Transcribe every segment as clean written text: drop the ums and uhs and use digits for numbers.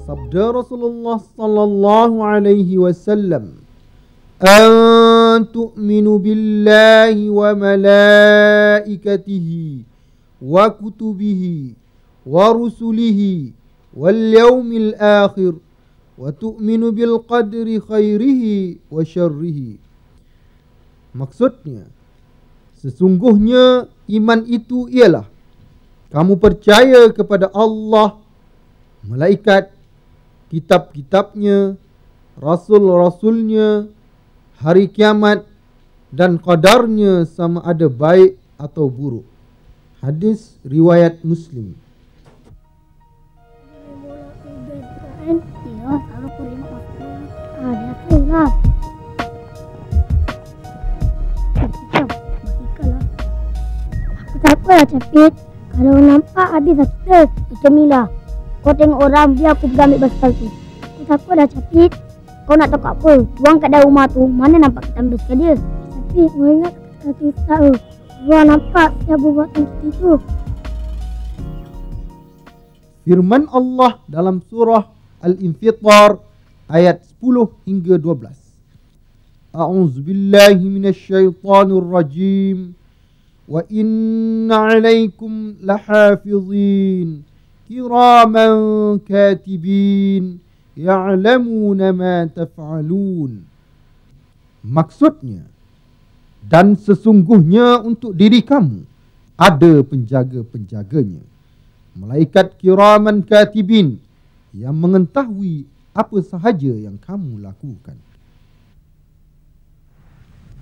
Sabda Rasulullah sallallahu alaihi wasallam, "An tu'minu billahi wa malaikatihi wa kutubihi wa rusulihi wal yaumil akhir wa tu'minu bil qadri khairihi wa syarrihi." Maksudnya, sesungguhnya iman itu ialah kamu percaya kepada Allah, malaikat, kitab-kitabnya, rasul-rasulnya, hari kiamat, dan qadarnya sama ada baik atau buruk. Hadis riwayat Muslim. Aku tak apalah Capit. Kalau nampak habis dah kita macam ni lah. Kau tengok orang, biar aku pergi ambil basikal tu. Aku tak apalah Capit. Kau nak tahu apa? Ruang kat dalam rumah tu, mana nampak kita ambil basikal dia? Capit, kau ingat kata Ustaz tu. Ruang nampak siapa buat kita tu. Firman Allah dalam surah Al-Infitar ayat 10 hingga 12. A'udzubillahi minasyaitonir rajim. Wa inna 'alaikum lahafizin kiraman katibin ya'lamuna ma taf'alun. Maksudnya, dan sesungguhnya untuk diri kamu ada penjaga-penjaganya, malaikat kiraman katibin yang mengetahui apa sahaja yang kamu lakukan.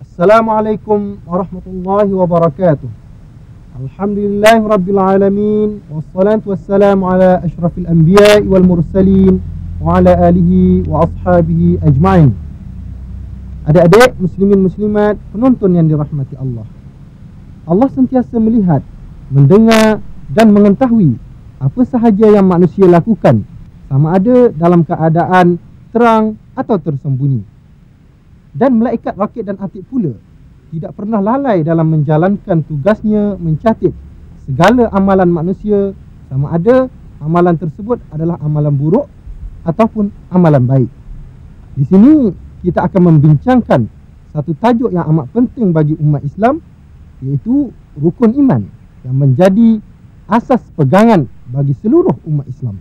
Assalamualaikum warahmatullahi wabarakatuh. Alhamdulillahi rabbil alamin, wassalatu wassalamu ala asyrafil anbiya'i wal mursalin wa ala alihi wa ashabihi ajma'in. Adik-adik, muslimin muslimat, penonton yang dirahmati Allah. Allah sentiasa melihat, mendengar dan mengetahui apa sahaja yang manusia lakukan, sama ada dalam keadaan terang atau tersembunyi. Dan malaikat rakib dan atid pula tidak pernah lalai dalam menjalankan tugasnya mencatat segala amalan manusia, sama ada amalan tersebut adalah amalan buruk ataupun amalan baik. Di sini kita akan membincangkan satu tajuk yang amat penting bagi umat Islam, iaitu rukun iman yang menjadi asas pegangan bagi seluruh umat Islam.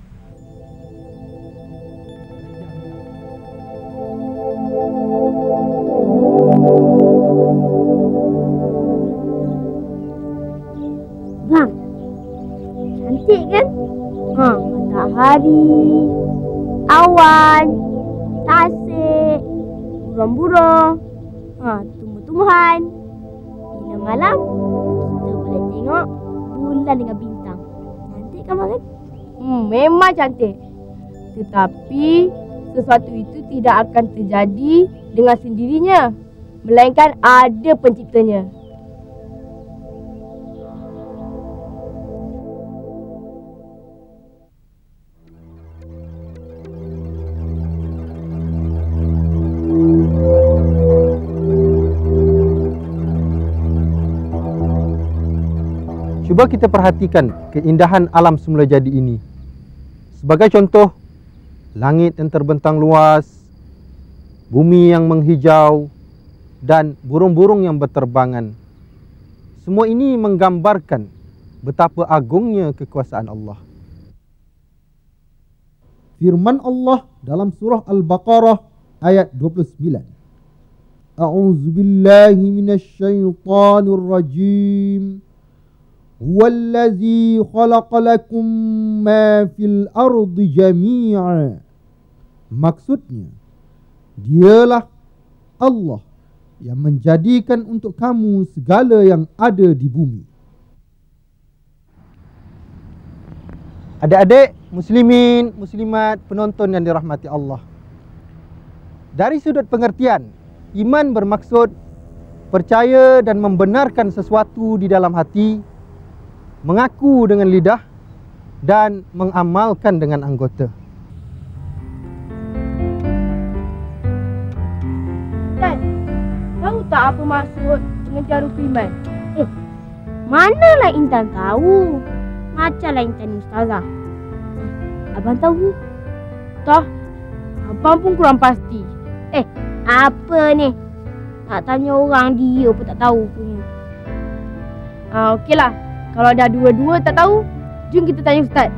Bang, cantik kan? Matahari, awan, tasik, burung-burung, tumbuh-tumbuhan. Bila malam, kita boleh tengok bulan dengan bintang. Cantik kan bang? Memang cantik. Tetapi sesuatu itu tidak akan terjadi dengan sendirinya, melainkan ada penciptanya. Cuba kita perhatikan keindahan alam semula jadi ini. Sebagai contoh, langit yang terbentang luas, bumi yang menghijau, dan burung-burung yang berterbangan. Semua ini menggambarkan betapa agungnya kekuasaan Allah. Firman Allah dalam surah Al-Baqarah ayat 29. A'udzubillahi minasyaitonir rajim. Huwallazi khalaqa lakum ma fil ardi jami'a. Maksudnya, dialah Allah yang menjadikan untuk kamu segala yang ada di bumi. Adik-adik, muslimin, muslimat, penonton yang dirahmati Allah. Dari sudut pengertian, iman bermaksud percaya dan membenarkan sesuatu di dalam hati, mengaku dengan lidah, dan mengamalkan dengan anggota. Dan tahu tak apa maksud mengejar rukun iman? Manalah Intan tahu. Macamlah Intan ni ustazah. Abang tahu? Entah. Abang pun kurang pasti. Apa ni? Nak tanya orang dia pun tak tahu punya. Okeylah. Kalau dah dua-dua tak tahu, jom kita tanya Ustaz.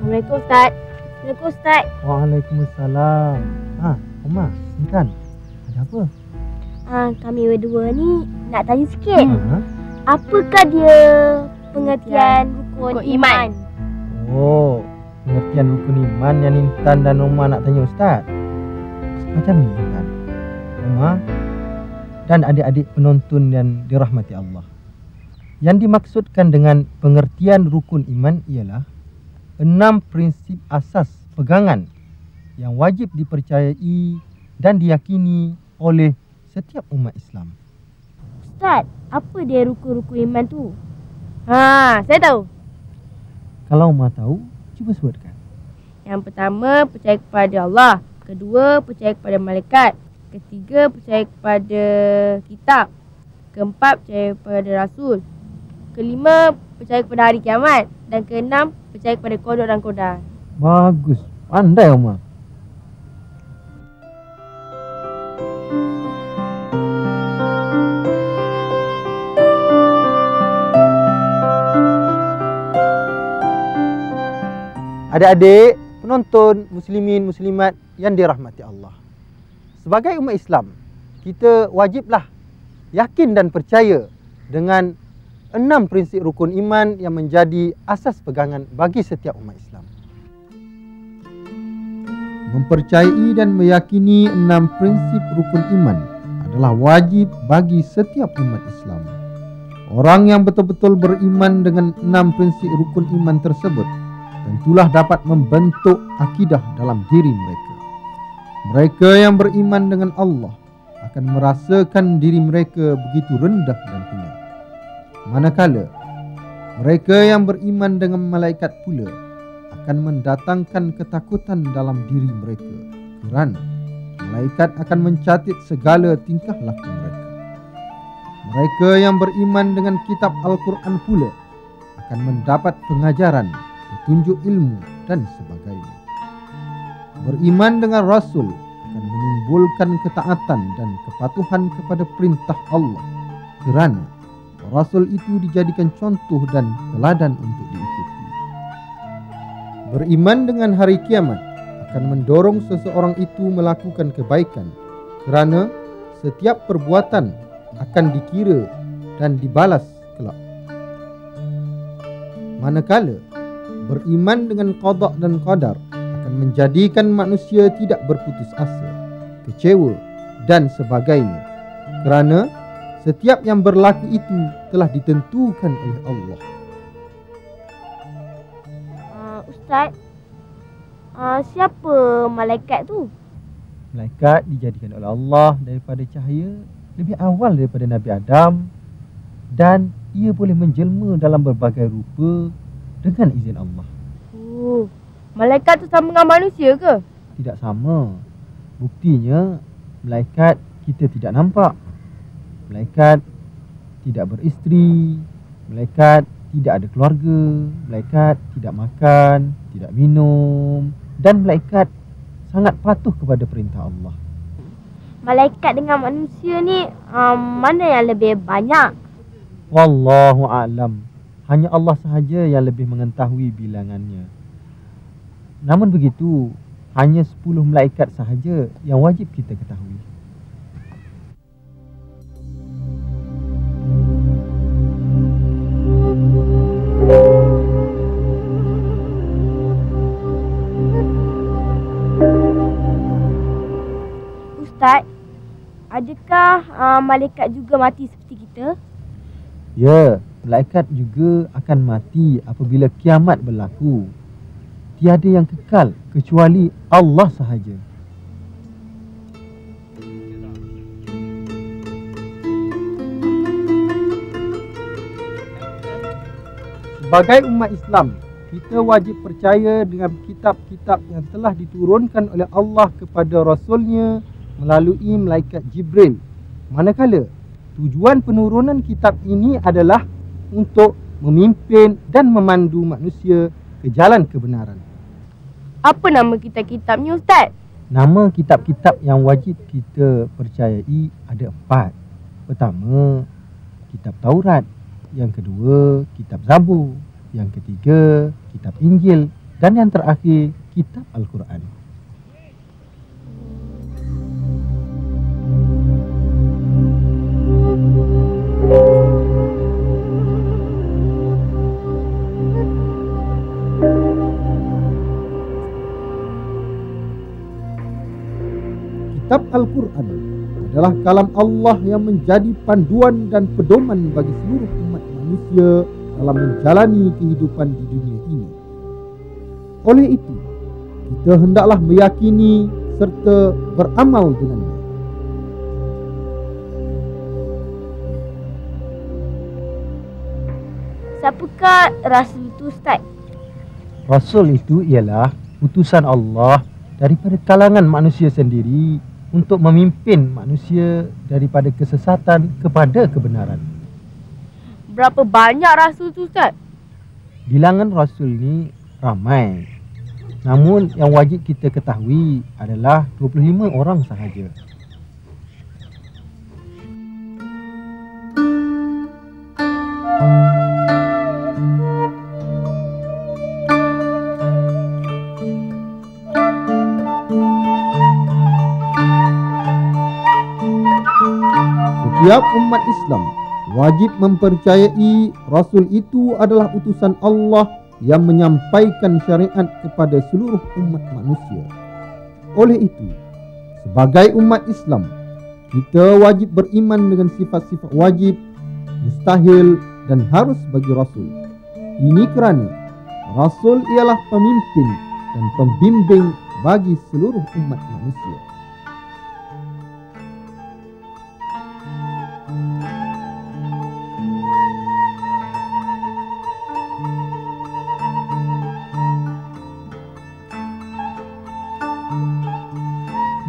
Assalamualaikum Ustaz. Assalamualaikum Ustaz. Waalaikumsalam. Umar, Intan, ada apa? Kami berdua ni nak tanya sikit. Apakah dia pengertian rukun iman? Oh, pengertian rukun iman yang Intan dan Umar nak tanya Ustaz. Macam ni Intan, Umar dan adik-adik penonton yang dirahmati Allah. Yang dimaksudkan dengan pengertian rukun iman ialah 6 prinsip asas pegangan yang wajib dipercayai dan diyakini oleh setiap umat Islam. Ustaz, apa dia rukun-rukun iman tu? Saya tahu. Kalau Umar tahu, cuba sebutkan. Yang pertama, percaya kepada Allah. Kedua, percaya kepada malaikat. Ketiga, percaya kepada kitab. Keempat, percaya kepada Rasul. Kelima, percaya kepada hari kiamat. Dan keenam, percaya kepada qada dan qadar. Bagus, pandai Umar. Adik-adik, penonton, muslimin, muslimat yang dirahmati Allah. Sebagai umat Islam, kita wajiblah yakin dan percaya dengan 6 prinsip rukun iman yang menjadi asas pegangan bagi setiap umat Islam. Mempercayai dan meyakini 6 prinsip rukun iman adalah wajib bagi setiap umat Islam. Orang yang betul-betul beriman dengan 6 prinsip rukun iman tersebut tentulah dapat membentuk akidah dalam diri mereka. Mereka yang beriman dengan Allah akan merasakan diri mereka begitu rendah dan hina. Manakala mereka yang beriman dengan malaikat pula akan mendatangkan ketakutan dalam diri mereka, kerana malaikat akan mencatat segala tingkah laku mereka. Mereka yang beriman dengan kitab Al-Quran pula akan mendapat pengajaran, petunjuk ilmu dan sebagainya. Beriman dengan Rasul akan menimbulkan ketaatan dan kepatuhan kepada perintah Allah, kerana Rasul itu dijadikan contoh dan teladan untuk diikuti. Beriman dengan hari kiamat akan mendorong seseorang itu melakukan kebaikan, kerana setiap perbuatan akan dikira dan dibalas kelak. Manakala beriman dengan qada dan qadar akan menjadikan manusia tidak berputus asa, kecewa dan sebagainya, kerana setiap yang berlaku itu telah ditentukan oleh Allah. Ustaz, siapa malaikat tu? Malaikat dijadikan oleh Allah daripada cahaya lebih awal daripada Nabi Adam, dan ia boleh menjelma dalam berbagai rupa dengan izin Allah. Malaikat tu sama dengan manusia ke? Tidak sama. Buktinya, malaikat kita tidak nampak. Malaikat tidak beristeri, malaikat tidak ada keluarga, malaikat tidak makan, tidak minum, dan malaikat sangat patuh kepada perintah Allah. Malaikat dengan manusia ni mana yang lebih banyak? Wallahu a'lam. Hanya Allah sahaja yang lebih mengetahui bilangannya. Namun begitu, hanya 10 malaikat sahaja yang wajib kita ketahui. Ustaz, adakah malaikat juga mati seperti kita? Ya, malaikat juga akan mati apabila kiamat berlaku. Tiada yang kekal kecuali Allah sahaja. Sebagai umat Islam, kita wajib percaya dengan kitab-kitab yang telah diturunkan oleh Allah kepada Rasulnya melalui malaikat Jibril. Manakala tujuan penurunan kitab ini adalah untuk memimpin dan memandu manusia ke jalan kebenaran. Apa nama kitab-kitabnya, Ustaz? Nama kitab-kitab yang wajib kita percayai ada 4. Pertama, kitab Taurat. Yang kedua, kitab Zabur. Yang ketiga, kitab Injil. Dan yang terakhir, kitab Al-Quran. Kitab Al-Quran adalah kalam Allah yang menjadi panduan dan pedoman bagi seluruh umat manusia dalam menjalani kehidupan di dunia ini. Oleh itu, kita hendaklah meyakini serta beramal dengannya. Siapakah Rasul itu, Ustaz? Rasul itu ialah utusan Allah daripada kalangan manusia sendiri untuk memimpin manusia daripada kesesatan kepada kebenaran. Berapa banyak Rasul tu, Ustaz? Bilangan Rasul ni ramai. Namun yang wajib kita ketahui adalah 25 orang sahaja. Setiap umat Islam wajib mempercayai Rasul itu adalah utusan Allah yang menyampaikan syariat kepada seluruh umat manusia. Oleh itu, sebagai umat Islam, kita wajib beriman dengan sifat-sifat wajib, mustahil dan harus bagi Rasul. Ini kerana Rasul ialah pemimpin dan pembimbing bagi seluruh umat manusia.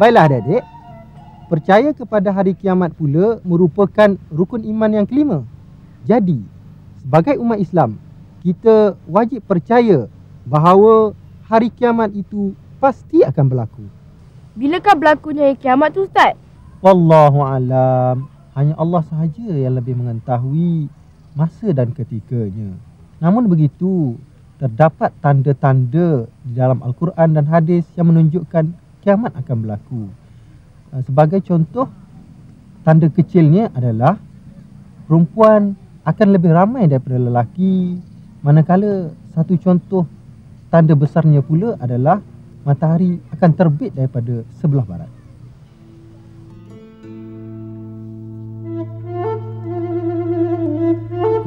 Baiklah adik-adik, percaya kepada hari kiamat pula merupakan rukun iman yang kelima. Jadi, sebagai umat Islam, kita wajib percaya bahawa hari kiamat itu pasti akan berlaku. Bilakah berlakunya hari kiamat tu, Ustaz? Wallahualam, hanya Allah sahaja yang lebih mengetahui masa dan ketikanya. Namun begitu, terdapat tanda-tanda di dalam Al-Quran dan hadis yang menunjukkan kiamat akan berlaku. Sebagai contoh, tanda kecilnya adalah perempuan akan lebih ramai daripada lelaki, manakala satu contoh tanda besarnya pula adalah matahari akan terbit daripada sebelah barat.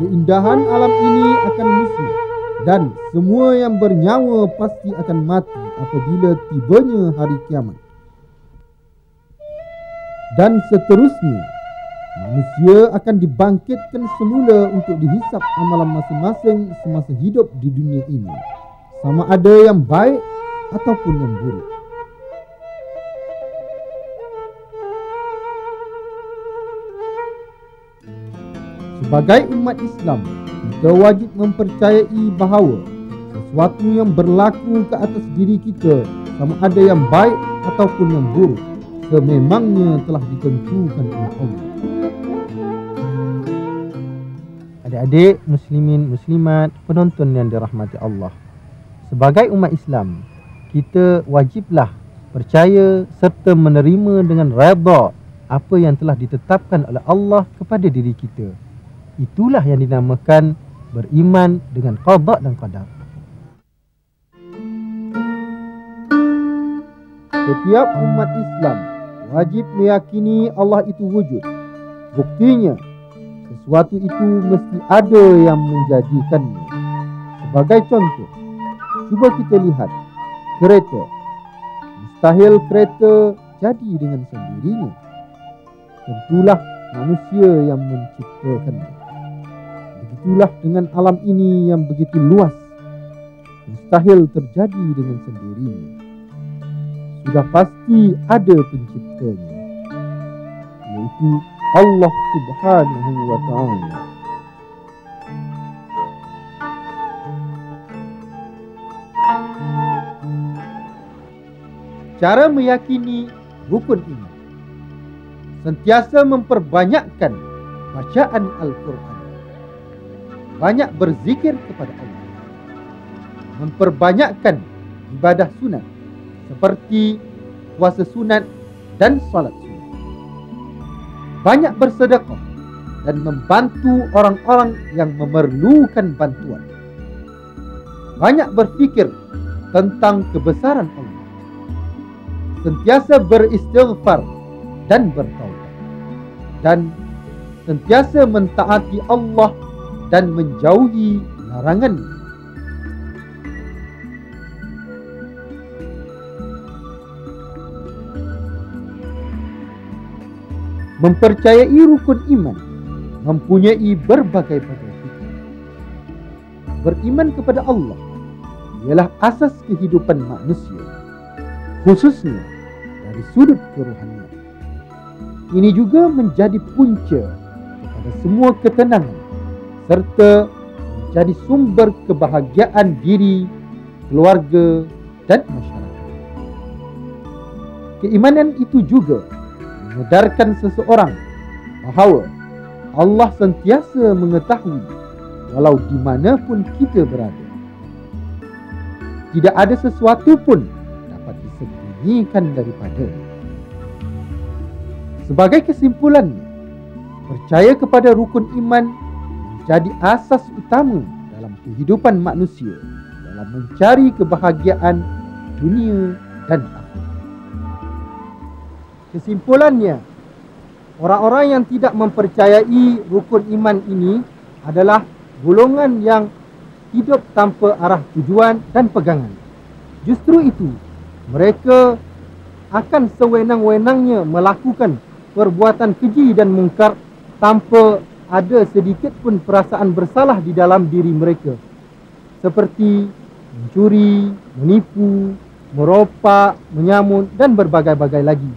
Keindahan alam ini akan musnah dan semua yang bernyawa pasti akan mati apabila tibanya hari kiamat. Dan seterusnya, manusia akan dibangkitkan semula untuk dihisap amalan masing-masing semasa hidup di dunia ini, sama ada yang baik ataupun yang buruk. Sebagai umat Islam, kita wajib mempercayai bahawa sesuatu yang berlaku ke atas diri kita, sama ada yang baik ataupun yang buruk, sememangnya telah ditentukan oleh Allah. Adik-adik, muslimin, muslimat, penonton yang dirahmati Allah, sebagai umat Islam, kita wajiblah percaya serta menerima dengan redha apa yang telah ditetapkan oleh Allah kepada diri kita. Itulah yang dinamakan beriman dengan qada dan qadar. Setiap umat Islam wajib meyakini Allah itu wujud. Buktinya, sesuatu itu mesti ada yang menjadikannya. Sebagai contoh, cuba kita lihat kereta. Mustahil kereta jadi dengan sendirinya. Tentulah manusia yang menciptakannya. Begitulah dengan alam ini yang begitu luas. Mustahil terjadi dengan sendirinya. Sudah pasti ada penciptanya, yaitu Allah Subhanahu wa ta'ala. Cara meyakini rukun iman: sentiasa memperbanyakkan bacaan Al-Quran, banyak berzikir kepada Allah, memperbanyakkan ibadah sunat seperti puasa sunat dan salat sunat, banyak bersedekah dan membantu orang-orang yang memerlukan bantuan, banyak berfikir tentang kebesaran Allah, sentiasa beristighfar dan bertaubat, dan sentiasa mentaati Allah dan menjauhi larangan-Nya. Mempercayai rukun iman mempunyai berbagai-bagai hikmah. Beriman kepada Allah ialah asas kehidupan manusia, khususnya dari sudut kerohanian. Ini juga menjadi punca kepada semua ketenangan serta menjadi sumber kebahagiaan diri, keluarga dan masyarakat. Keimanan itu juga menyedarkan seseorang bahawa Allah sentiasa mengetahui walau di mana pun kita berada. Tidak ada sesuatu pun dapat disembunyikan daripada. Sebagai kesimpulannya, percaya kepada rukun iman menjadi asas utama dalam kehidupan manusia dalam mencari kebahagiaan dunia dan akhirat. Kesimpulannya, orang-orang yang tidak mempercayai rukun iman ini adalah golongan yang hidup tanpa arah tujuan dan pegangan. Justru itu, mereka akan sewenang-wenangnya melakukan perbuatan keji dan mungkar tanpa ada sedikit pun perasaan bersalah di dalam diri mereka, seperti mencuri, menipu, meropak, menyamun dan berbagai-bagai lagi.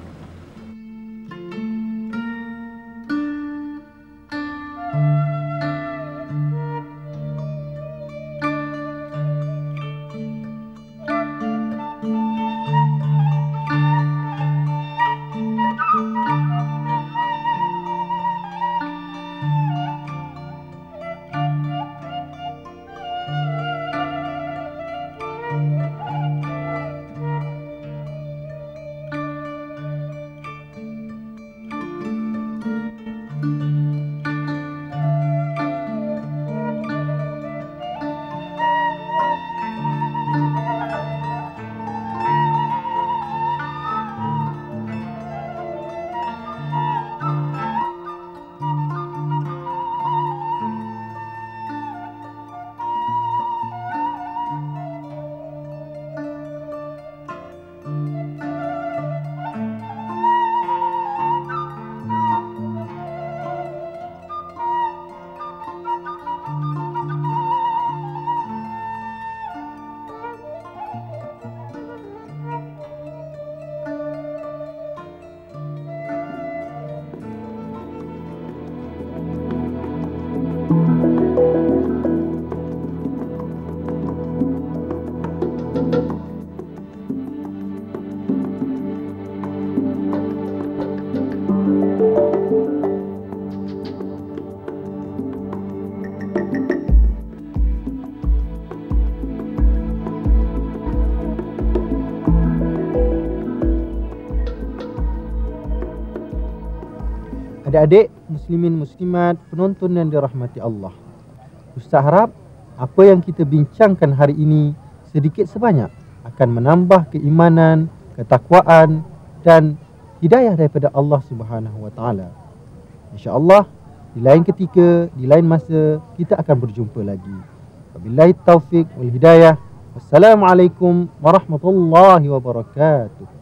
Adik-adik, muslimin muslimat, penonton yang dirahmati Allah, Ustaz harap apa yang kita bincangkan hari ini sedikit sebanyak akan menambah keimanan, ketakwaan dan hidayah daripada Allah Subhanahu Wa Taala. InsyaAllah di lain ketika, di lain masa kita akan berjumpa lagi. Wabillahi taufik wal hidayah. Wassalamualaikum warahmatullahi wabarakatuh.